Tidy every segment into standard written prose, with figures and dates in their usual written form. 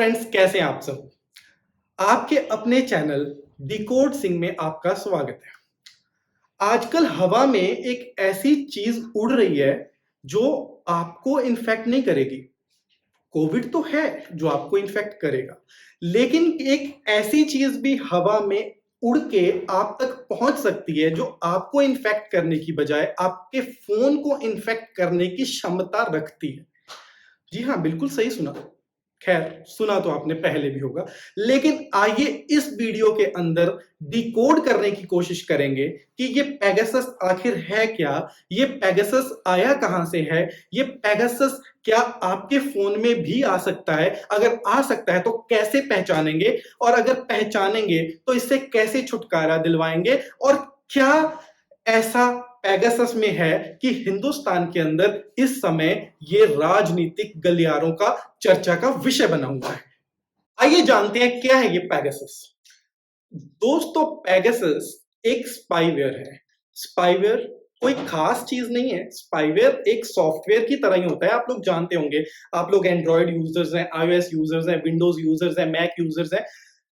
Friends, कैसे हैं आप सब। आपके अपने चैनल डिकोड सिंह में आपका स्वागत है। आजकल हवा में एक ऐसी चीज उड़ रही है जो आपको इन्फेक्ट नहीं करेगी। कोविड तो है जो आपको इन्फेक्ट करेगा, लेकिन एक ऐसी चीज भी हवा में उड़ के आप तक पहुंच सकती है जो आपको इन्फेक्ट करने की बजाय आपके फोन को इन्फेक्ट करने की क्षमता रखती है। जी हाँ, बिल्कुल सही सुना। खैर, सुना तो आपने पहले भी होगा, लेकिन आइए इस वीडियो के अंदर डिकोड करने की कोशिश करेंगे कि ये पेगासस आखिर है क्या, ये पेगासस आया कहां से है, ये पेगासस क्या आपके फोन में भी आ सकता है, अगर आ सकता है तो कैसे पहचानेंगे, और अगर पहचानेंगे तो इससे कैसे छुटकारा दिलवाएंगे, और क्या ऐसा पेगासस में है कि हिंदुस्तान के अंदर इस समय ये राजनीतिक गलियारों का चर्चा का विषय बना हुआ है। आइए जानते हैं क्या है ये पेगासस। दोस्तों, पेगासस एक स्पाईवेयर है। स्पाईवेयर कोई खास चीज नहीं है। स्पाईवेयर एक सॉफ्टवेयर की तरह ही होता है। आप लोग जानते होंगे, आप लोग एंड्रॉइड यूजर्स हैं, आईओएस यूजर्स हैं, विंडोज यूजर्स हैं, मैक यूजर्स हैं,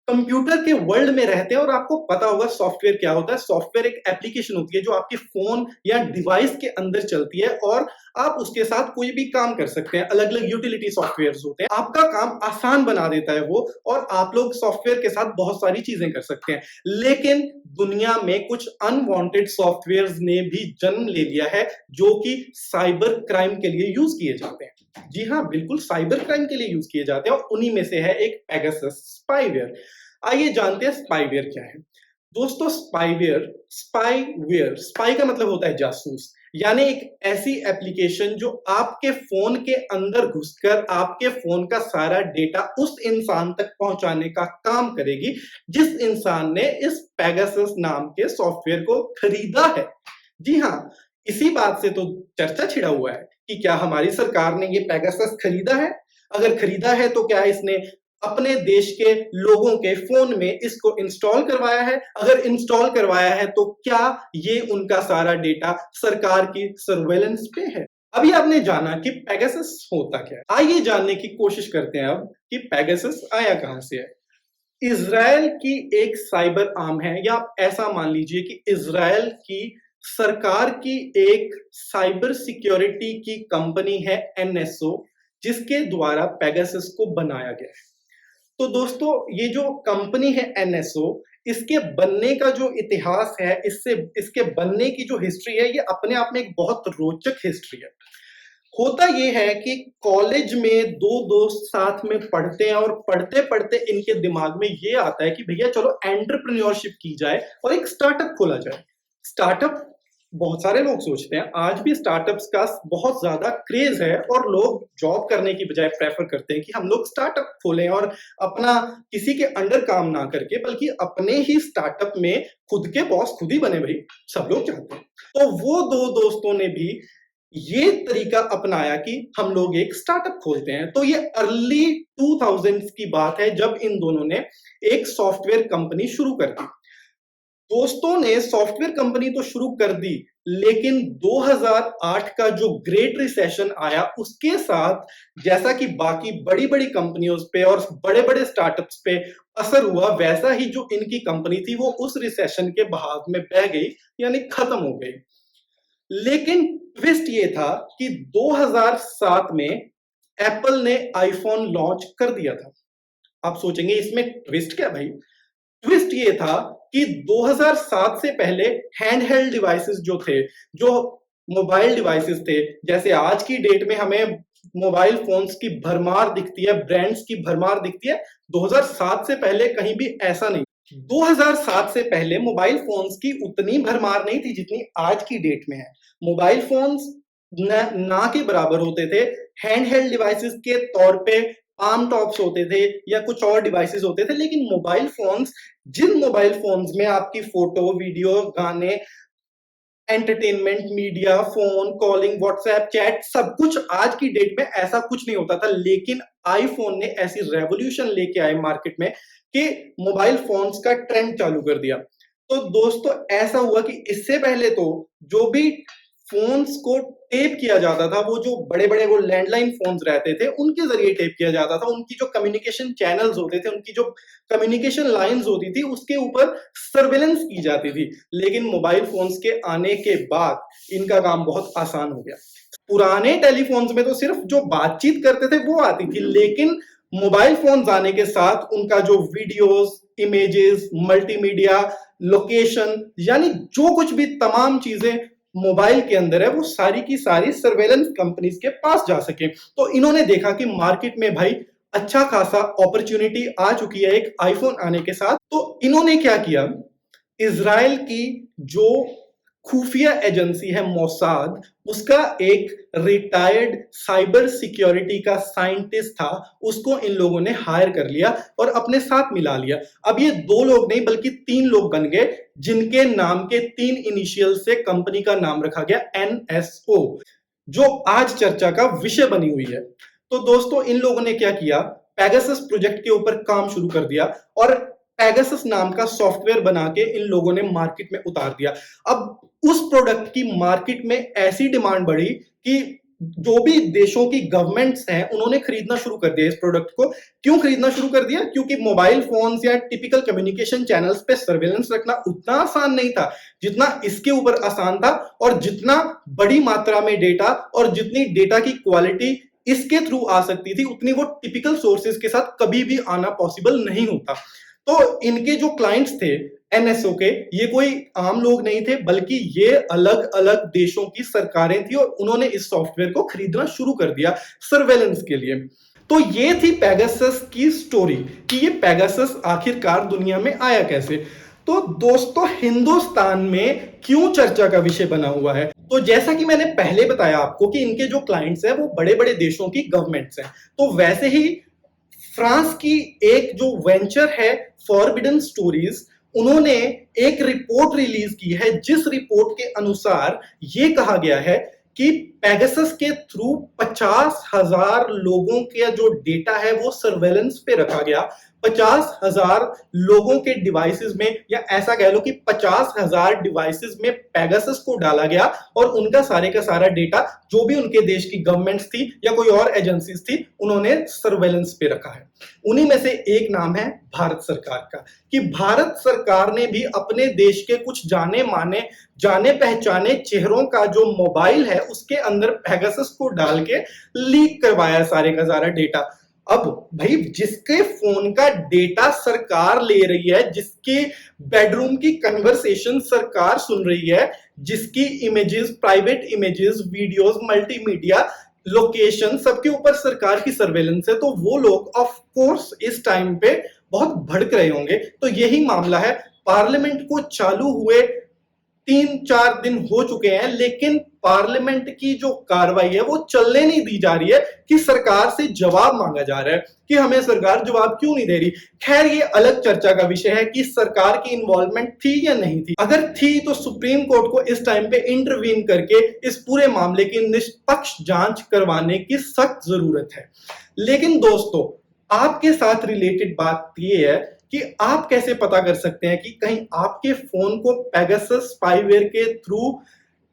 कंप्यूटर के वर्ल्ड में रहते हैं और आपको पता होगा सॉफ्टवेयर क्या होता है। सॉफ्टवेयर एक एप्लीकेशन होती है जो आपके फोन या डिवाइस के अंदर चलती है और आप उसके साथ कोई भी काम कर सकते हैं। अलग अलग यूटिलिटी सॉफ्टवेयर होते हैं, आपका काम आसान बना देता है वो, और आप लोग सॉफ्टवेयर के साथ बहुत सारी चीजें कर सकते हैं। लेकिन दुनिया में कुछ अनवांटेड सॉफ्टवेयर ने भी जन्म ले लिया है जो कि साइबर क्राइम के लिए यूज किए जाते हैं। जी हाँ, बिल्कुल साइबर क्राइम के लिए यूज किए जाते हैं, और उन्हीं में से है एक पेगासस स्पाईवेयर। आइए जानते हैं स्पाईवेयर क्या है। दोस्तों, स्पाईवेयर स्पाई का मतलब होता है जासूस, यानी एक ऐसी एप्लीकेशन जो आपके फोन के अंदर घुसकर आपके फोन का सारा डेटा उस इंसान तक पहुंचाने का काम करेगी जिस इंसान ने इस पेगासस नाम के सॉफ्टवेयर को खरीदा है। जी हाँ, इसी बात से तो चर्चा छिड़ा हुआ है कि क्या हमारी सरकार ने ये पेगासस खरीदा है। अगर खरीदा है तो क्या इसने अपने देश के लोगों के फोन में इसको इंस्टॉल करवाया है। अगर इंस्टॉल करवाया है तो क्या ये उनका सारा डेटा सरकार की सर्वेलेंस पे है। अभी आपने जाना कि पेगासस होता क्या है। आइए जानने की कोशिश करते हैं अब कि पेगासस आया कहां से है। इजराइल की एक साइबर आर्म है, या आप ऐसा मान लीजिए कि इजराइल की सरकार की एक साइबर सिक्योरिटी की कंपनी है एनएसओ, जिसके द्वारा पेगासस को बनाया गया है। तो दोस्तों, ये जो कंपनी है एनएसओ, इसके बनने का जो इतिहास है, इसके बनने की जो हिस्ट्री है, ये अपने आप में एक बहुत रोचक हिस्ट्री है। होता ये है कि कॉलेज में दो दोस्त साथ में पढ़ते हैं और पढ़ते पढ़ते इनके दिमाग में ये आता है कि भैया चलो एंटरप्रेन्योरशिप की जाए और एक स्टार्टअप खोला जाए। स्टार्टअप बहुत सारे लोग सोचते हैं, आज भी स्टार्टअप्स का बहुत ज्यादा क्रेज है और लोग जॉब करने की बजाय प्रेफर करते हैं कि हम लोग स्टार्टअप खोलें और अपना किसी के अंडर काम ना करके बल्कि अपने ही स्टार्टअप में खुद के बॉस खुद ही बने, भाई सब लोग चाहते हैं। तो वो दो दोस्तों ने भी ये तरीका अपनाया कि हम लोग एक स्टार्टअप खोलते हैं। तो ये अर्ली 2000s की बात है जब इन दोनों ने एक सॉफ्टवेयर कंपनी शुरू कर दी। दोस्तों ने सॉफ्टवेयर कंपनी तो शुरू कर दी, लेकिन 2008 का जो ग्रेट रिसेशन आया उसके साथ, जैसा कि बाकी बड़ी बड़ी कंपनियों पे और बड़े बड़े स्टार्टअप्स पे असर हुआ, वैसा ही जो इनकी कंपनी थी वो उस रिसेशन के बहाव में बह गई, यानी खत्म हो गई। लेकिन ट्विस्ट ये था कि 2007 में एप्पल ने आईफोन लॉन्च कर दिया था। आप सोचेंगे इसमें ट्विस्ट क्या भाई। ट्विस्ट ये था कि 2007 से पहले हैंडहेल्ड डिवाइसेस जो थे, जो मोबाइल डिवाइसेस थे, जैसे आज की डेट में हमें मोबाइल फोन्स की भरमार दिखती है, ब्रांड्स की भरमार दिखती है, 2007 से पहले कहीं भी ऐसा नहीं। 2007 से पहले मोबाइल फोन्स की उतनी भरमार नहीं थी जितनी आज की डेट में है। मोबाइल फोन्स ना के बराबर होते थे। हैंडहेल्ड डिवाइसेस के तौर पे आर्म टॉप्स होते थे या कुछ और डिवाइसेस होते थे, लेकिन मोबाइल फोन्स, जिन मोबाइल फोन्स में आपकी फोटो, वीडियो, गाने, entertainment, media, phone calling, WhatsApp, chat, सब कुछ आज की डेट में ऐसा कुछ नहीं होता था, लेकिन आईफोन ने ऐसी रेवोल्यूशन लेके आए मार्केट में कि मोबाइल फोन्स का ट्रेंड चालू कर दिया। तो दोस्तों, ऐसा हुआ कि इससे पहले तो जो भी फोन्स को टेप किया जाता था, वो जो बड़े-बड़े वो लैंडलाइन फोन्स रहते थे, उनके ज़रिए टेप किया जाता था। उनकी जो कम्युनिकेशन चैनल्स होते थे, उनकी जो कम्युनिकेशन लाइन्स होती थी, उसके ऊपर सर्विलेंस की जाती थी। लेकिन मोबाइल फोन्स के आने के बाद इनका काम बहुत आसान हो गया। पुराने टेलीफोन्स में तो सिर्फ जो बातचीत करते थे वो आती थी, लेकिन मोबाइल फोन्स आने के साथ उनका जो वीडियोस, इमेजेस, मल्टीमीडिया, लोकेशन, यानी जो कुछ भी तमाम चीजें मोबाइल के अंदर है, वो सारी की सारी सर्वेलेंस कंपनीज के पास जा सके। तो इन्होंने देखा कि मार्केट में भाई अच्छा खासा अपॉर्चुनिटी आ चुकी है एक आईफोन आने के साथ। तो इन्होंने क्या किया, इजराइल की जो खुफिया एजेंसी है मोसाद, उसका एक रिटायर्ड साइबर सिक्योरिटी का साइंटिस्ट था, उसको इन लोगों ने हायर कर लिया और अपने साथ मिला लिया। अब ये 2 लोग नहीं बल्कि 3 लोग बन गए, जिनके नाम के 3 इनिशियल से कंपनी का नाम रखा गया एनएसओ, जो आज चर्चा का विषय बनी हुई है। तो दोस्तों इन लोगों ने क्या किया, पेगासस प्रोजेक्ट के ऊपर काम शुरू कर दिया और पेगासस नाम का सॉफ्टवेयर बना के इन लोगों ने मार्केट में उतार दिया। अब उस प्रोडक्ट की मार्केट में ऐसी डिमांड बढ़ी कि जो भी देशों की गवर्नमेंट्स हैं, उन्होंने खरीदना शुरू कर दिया इस प्रोडक्ट को। क्यों खरीदना शुरू कर दिया? क्योंकि मोबाइल फोन्स या टिपिकल कम्युनिकेशन चैनल्स पे सर्वेलेंस रखना उतना आसान नहीं था जितना इसके ऊपर आसान था, और जितना बड़ी मात्रा में डेटा और जितनी डेटा की क्वालिटी इसके थ्रू आ सकती थी, उतनी वो टिपिकल सोर्सेज के साथ कभी भी आना पॉसिबल नहीं होता। तो इनके जो क्लाइंट्स थे एनएसओ के, ये कोई आम लोग नहीं थे, बल्कि ये अलग अलग देशों की सरकारें थी, और उन्होंने इस सॉफ्टवेयर को खरीदना शुरू कर दिया सर्वेलेंस के लिए। तो ये थी पेगासस की स्टोरी कि ये पेगासस आखिरकार दुनिया में आया कैसे। तो दोस्तों हिंदुस्तान में क्यों चर्चा का विषय बना हुआ है, तो जैसा कि मैंने पहले बताया आपको कि इनके जो क्लाइंट्स हैं वो बड़े बड़े देशों की गवर्नमेंट्स हैं। तो वैसे ही फ्रांस की एक जो वेंचर है फॉरबिडन स्टोरीज, उन्होंने एक रिपोर्ट रिलीज की है, जिस रिपोर्ट के अनुसार ये कहा गया है कि पेगासस के थ्रू 50,000 लोगों का जो डेटा है वो सर्वेलेंस पे रखा गया। 50,000 लोगों के डिवाइसेस में, या ऐसा कह लो कि 50,000 डिवाइसेस में पेगासस को डाला गया और उनका सारे का सारा डेटा जो भी उनके देश की गवर्नमेंट्स थी या कोई और एजेंसीज थी, उन्होंने सर्वेलेंस पे रखा है। उन्हीं में से एक नाम है भारत सरकार का, कि भारत सरकार ने भी अपने देश के कुछ जाने माने, जाने पहचाने चेहरों का जो मोबाइल है उसके अंदर पेगासस को डाल के लीक करवाया सारे का सारा डेटा। अब भाई जिसके फोन का डेटा सरकार ले रही है, जिसके बेडरूम की कन्वर्सेशन सरकार सुन रही है, जिसकी images, private images, videos, multimedia, location, सबके ऊपर सरकार की सर्वेलेंस है, तो वो लोग ऑफ कोर्स इस टाइम पे बहुत भड़क रहे होंगे। तो यही मामला है। पार्लियामेंट को चालू हुए 3-4 दिन हो चुके हैं, लेकिन पार्लियामेंट की जो कार्रवाई है वो चलने नहीं दी जा रही है, कि सरकार से जवाब मांगा जा रहा है कि हमें सरकार जवाब क्यों नहीं दे रही। खैर ये अलग चर्चा का विषय है कि सरकार की इन्वॉल्वमेंट थी या नहीं थी। अगर थी तो सुप्रीम कोर्ट को इस टाइम पे इंटरवीन करके इस पूरे मामले की निष्पक्ष जांच करवाने की सख्त जरूरत है। लेकिन दोस्तों आपके साथ रिलेटेड बात यह है कि आप कैसे पता कर सकते हैं कि कहीं आपके फोन को पेगासस स्पाईवेयर के थ्रू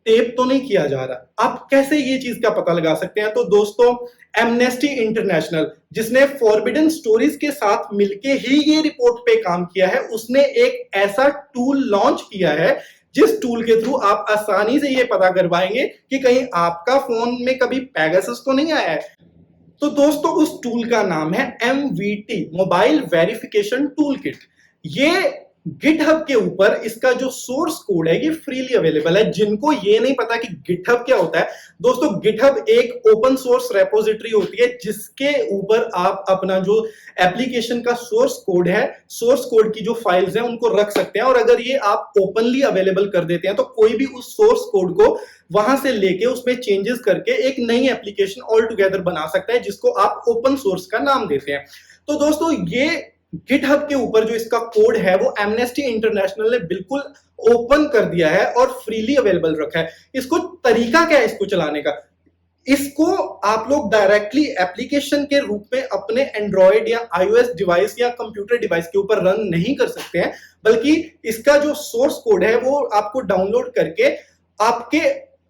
टेप तो नहीं किया जा रहा। आप कैसे ये चीज का पता लगा सकते हैं? तो दोस्तों एमनेस्टी इंटरनेशनल, जिसने फॉरबिडन स्टोरीज के साथ मिलके ही ये रिपोर्ट पे काम किया है, उसने एक ऐसा टूल लॉन्च किया है जिस टूल के थ्रू आप आसानी से ये पता कर पाएंगे कि कहीं आपका फोन में कभी पेगासस तो नहीं आया है। तो दोस्तों उस टूल का नाम है MVT, mobile verification tool kit. ये गिटहब के ऊपर इसका जो सोर्स कोड है ये फ्रीली अवेलेबल है। जिनको ये नहीं पता कि गिटहब क्या होता है, दोस्तों गिटहब एक ओपन सोर्स रेपोजिटरी होती है जिसके ऊपर आप अपना जो एप्लीकेशन का सोर्स कोड है, सोर्स कोड की जो फाइल्स हैं उनको रख सकते हैं। और अगर ये आप ओपनली अवेलेबल कर देते हैं तो कोई भी उस सोर्स कोड को वहां से लेके उसमें चेंजेस करके एक नई एप्लीकेशन ऑल टुगेदर बना सकता है, जिसको आप ओपन सोर्स का नाम देते हैं। तो दोस्तों ये गिटहब के ऊपर जो इसका कोड है वो एमनेस्टी इंटरनेशनल ने बिल्कुल ओपन कर दिया है और फ्रीली अवेलेबल रखा है। इसको तरीका क्या है इसको चलाने का? इसको आप लोग डायरेक्टली एप्लीकेशन के रूप में अपने एंड्रॉयड या iOS डिवाइस या कंप्यूटर डिवाइस के ऊपर रन नहीं कर सकते हैं, बल्कि इसका जो सोर्स कोड है वो आपको डाउनलोड करके आपके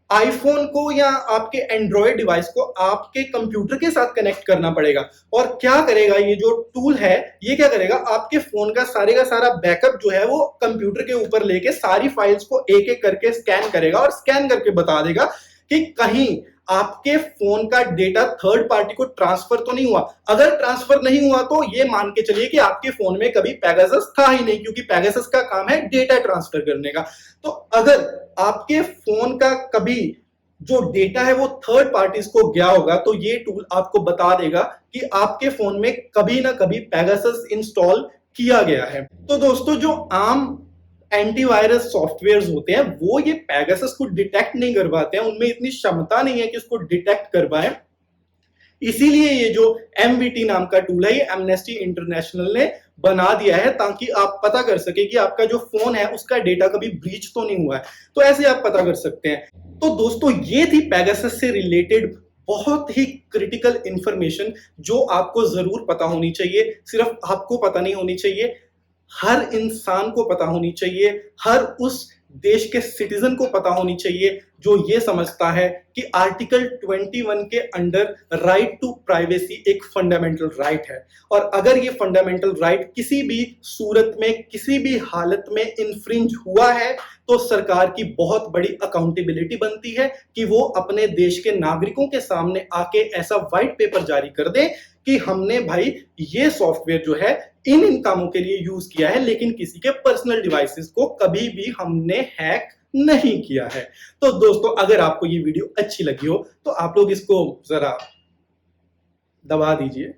आईफोन को या आपके एंड्रॉयड डिवाइस को आपके कंप्यूटर के साथ कनेक्ट करना पड़ेगा। और क्या करेगा ये जो टूल है, ये क्या करेगा, आपके फोन का सारा बैकअप जो है वो कंप्यूटर के ऊपर लेके सारी फाइल्स को एक एक करके स्कैन करेगा और स्कैन करके बता देगा कि कहीं आपके फोन का डेटा थर्ड पार्टी को ट्रांसफर तो नहीं हुआ। अगर ट्रांसफर नहीं हुआ तो ये मान के चलिए कि आपके फोन में कभी पेगासस था ही नहीं, क्योंकि पेगासस का काम है डेटा ट्रांसफर करने का। तो अगर आपके फोन का कभी जो डेटा है वो थर्ड पार्टीज को गया होगा, तो ये टूल आपको बता देगा कि आपके फोन में कभी ना कभी पेगासस इंस्टॉल किया गया है। तो दोस्तों, जो आम एंटीवायरस सॉफ्टवेयर्स होते हैं वो ये पेगासस को डिटेक्ट नहीं कर पाते हैं, उनमें इतनी क्षमता नहीं है कि उसको डिटेक्ट कर पाए। इसीलिए ये जो एमवीटी नाम का टूल है, ये एमनेस्टी इंटरनेशनल ने बना दिया है ताकि आप पता कर सके कि आपका जो फोन है उसका डेटा कभी ब्रीच तो नहीं हुआ है। तो ऐसे आप पता कर सकते हैं। तो दोस्तों, ये थी पेगासस से रिलेटेड बहुत ही क्रिटिकल इंफॉर्मेशन जो आपको जरूर पता होनी चाहिए। सिर्फ आपको पता नहीं होनी चाहिए, हर इंसान को पता होनी चाहिए, हर उस देश के सिटीजन को पता होनी चाहिए जो ये समझता है कि आर्टिकल 21 के अंडर राइट टू प्राइवेसी एक फंडामेंटल राइट है। और अगर ये फंडामेंटल राइट किसी भी सूरत में, किसी भी हालत में इन्फ्रिंज हुआ है, तो सरकार की बहुत बड़ी अकाउंटेबिलिटी बनती है कि वो अपने देश के नागरिकों के सामने आके ऐसा व्हाइट पेपर जारी कर दे कि हमने भाई ये सॉफ्टवेयर जो है इन कामों के लिए यूज किया है, लेकिन किसी के पर्सनल डिवाइसेस को कभी भी हमने हैक नहीं किया है। तो दोस्तों, अगर आपको ये वीडियो अच्छी लगी हो तो आप लोग इसको जरा दबा दीजिए,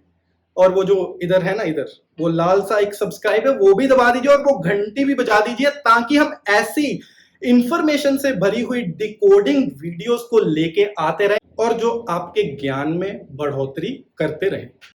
और वो जो इधर है ना, इधर वो लाल सा एक सब्सक्राइब है वो भी दबा दीजिए, और वो घंटी भी बजा दीजिए ताकि हम ऐसी इंफॉर्मेशन से भरी हुई डिकोडिंग वीडियोस को लेके आते रहे और जो आपके ज्ञान में बढ़ोतरी करते रहे।